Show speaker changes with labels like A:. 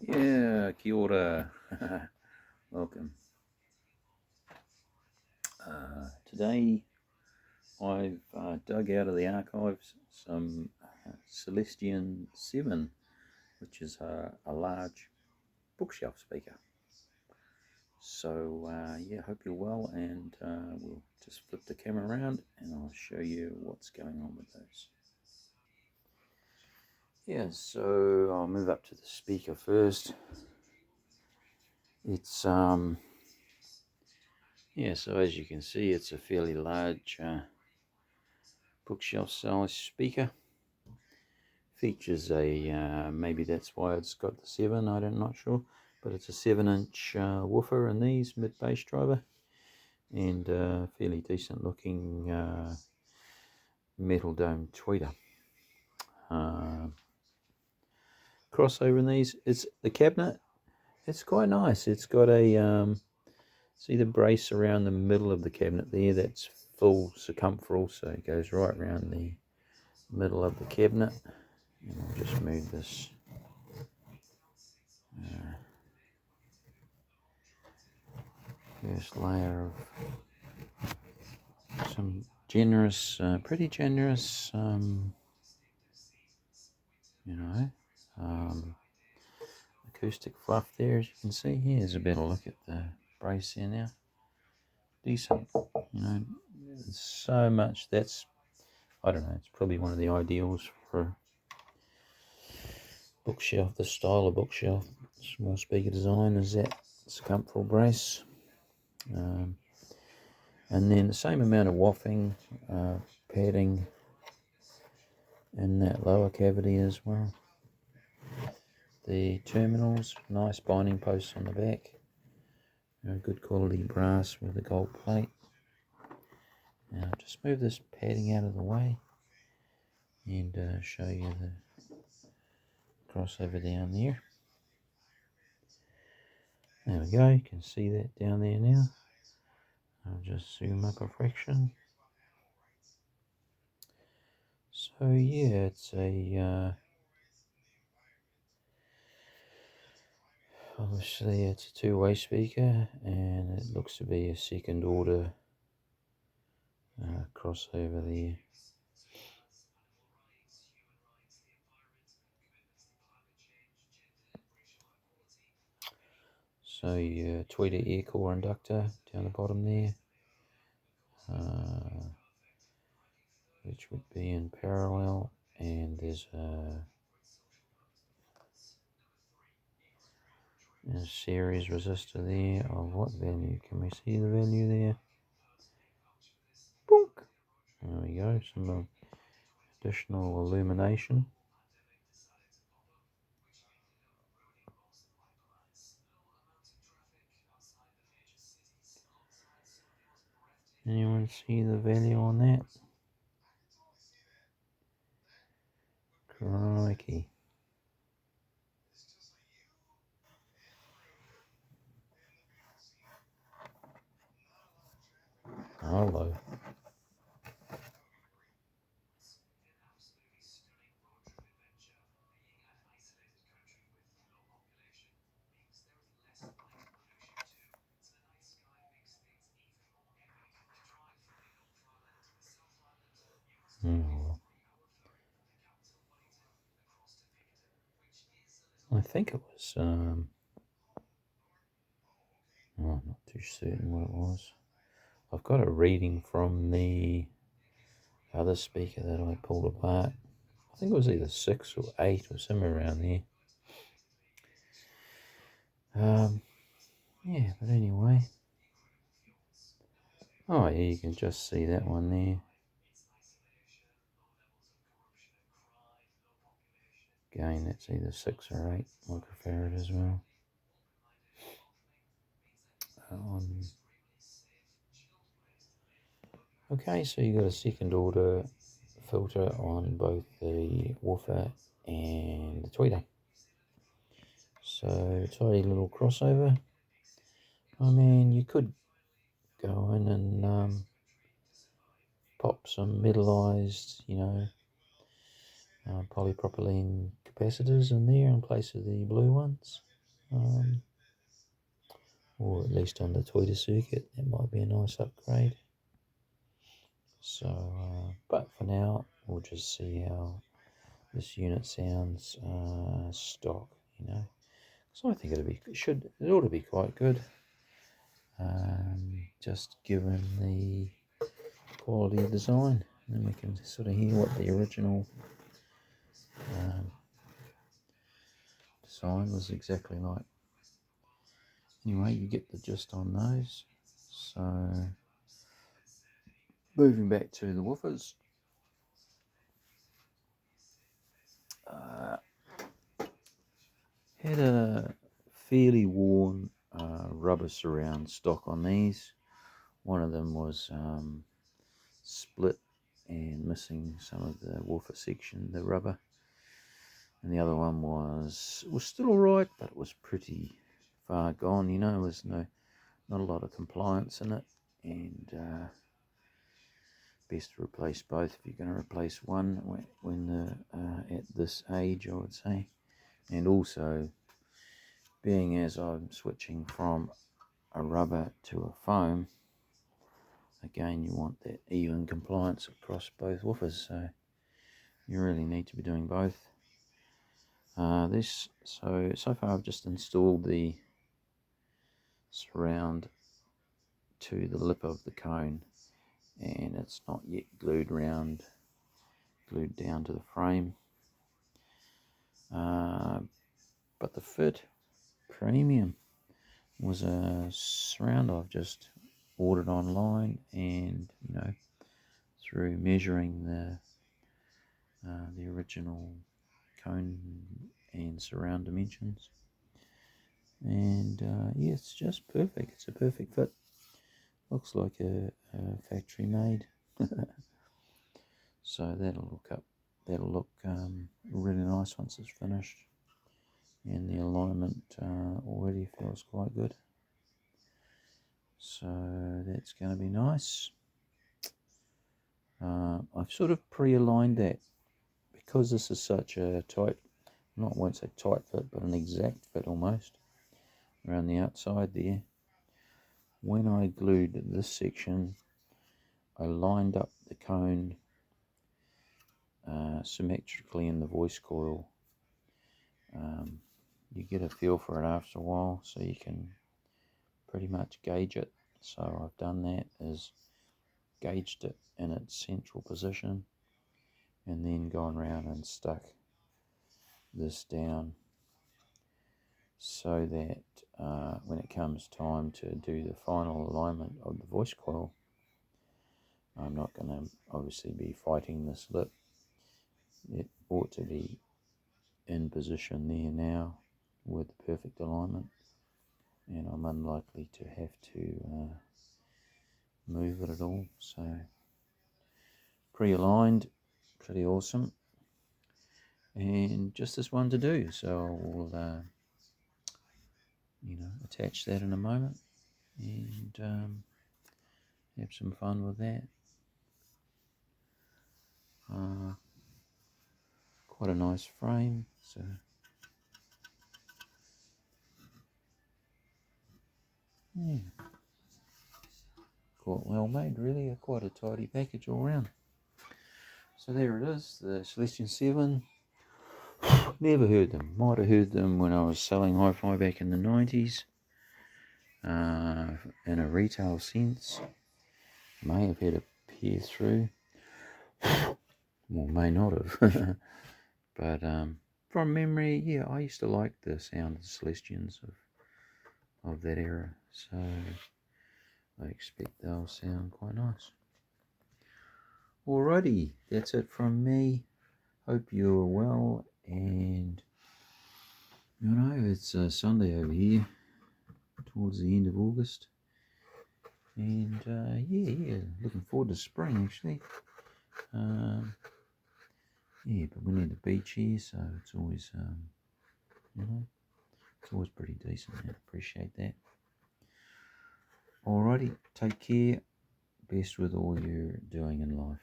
A: Yeah, kia ora. Welcome. Today I've dug out of the archives some Celestion 7, which is a large bookshelf speaker. So yeah, hope you're well, and we'll just flip the camera around and I'll show you what's going on with those. Yeah, so I'll move up to the speaker first. It's yeah, so as you can see, it's a fairly large bookshelf size speaker. Features a maybe that's why it's got the 7, I'm not sure, but it's a 7-inch woofer in these, mid bass driver, and fairly decent looking metal dome tweeter. Crossover in these, it's the cabinet, it's quite nice. It's got a see the brace around the middle of the cabinet there, that's full circumferal, so it goes right around the middle of the cabinet. And I'll just move this first layer of some generous, pretty generous, acoustic fluff there, as you can see. Here's a better look at the brace here now. Decent, so much. That's, I don't know, it's probably one of the ideals for bookshelf, the style of bookshelf, small speaker design, is that circumferal brace. And then the same amount of waffing, padding in that lower cavity as well. The terminals, nice binding posts on the back, good quality brass with a gold plate. Now just move this padding out of the way and show you the crossover down there. There we go, you can see that down there now. I'll just zoom up a fraction. So yeah, it's a obviously it's a two-way speaker, and it looks to be a second order crossover there. So your tweeter ear core inductor down the bottom there, which would be in parallel, and there's a series resistor there of what value? Can we see the value there? Boink! There we go, some additional illumination. Anyone see the value on that? Crikey. Hello. I think it was, I'm not too certain what it was. I've got a reading from the other speaker that I pulled apart. I think it was either 6 or 8 or somewhere around there. Yeah, but anyway. Oh yeah, you can just see that one there. Again, that's either 6 or 8 microfarad as well. Okay, so you got a second order filter on both the woofer and the tweeter. So tidy little crossover. I mean, you could go in and pop some metallized, polypropylene capacitors in there in place of the blue ones, or at least on the tweeter circuit. That might be a nice upgrade. So, but for now, we'll just see how this unit sounds stock, you know. So I think it ought to be quite good. Just given the quality of design, and then we can sort of hear what the original design was exactly like. Anyway, you get the gist on those. So moving back to the woofers, had a fairly worn rubber surround stock on these. One of them was split and missing some of the woofer section, the rubber, and the other one was still alright, but it was pretty far gone, you know. There was not a lot of compliance in it, and best to replace both if you're going to replace one when at this age, I would say. And also, being as I'm switching from a rubber to a foam, again, you want that even compliance across both woofers, so you really need to be doing both. So far I've just installed the surround to the lip of the cone, and it's not yet glued down to the frame. But the Fit Premium was a surround I've just ordered online, and you know, through measuring the original cone and surround dimensions, and yeah, it's just perfect. It's a perfect fit. Looks like a factory made. So that'll look really nice once it's finished, and the alignment already feels quite good. So that's going to be nice. I've sort of pre-aligned that because this is such a tight, I won't say tight fit, but an exact fit almost around the outside there. When I glued this section, I lined up the cone symmetrically in the voice coil. You get a feel for it after a while, so you can pretty much gauge it. So I've done that, is gauged it in its central position, and then gone around and stuck this down so that when it comes time to do the final alignment of the voice coil, I'm not going to obviously be fighting this lip. It ought to be in position there now with the perfect alignment, and I'm unlikely to have to move it at all. So pre-aligned, pretty awesome, and just this one to do. So I will attach that in a moment and have some fun with that. Quite a nice frame, so yeah, quite well made, really. Quite a tidy package all round. So there it is, the Celestion 7. Never heard them. Might have heard them when I was selling hi-fi back in the 90s, in a retail sense. May have had a peer through, well, may not have. But from memory, yeah, I used to like the sound of the Celestions of that era, so I expect they'll sound quite nice. Alrighty, that's it from me. Hope you're well, and you know, it's Sunday over here, towards the end of August, and yeah, looking forward to spring actually. Yeah, but we need a beach here, so it's always it's always pretty decent. I appreciate that. Alrighty, take care. Best with all you're doing in life.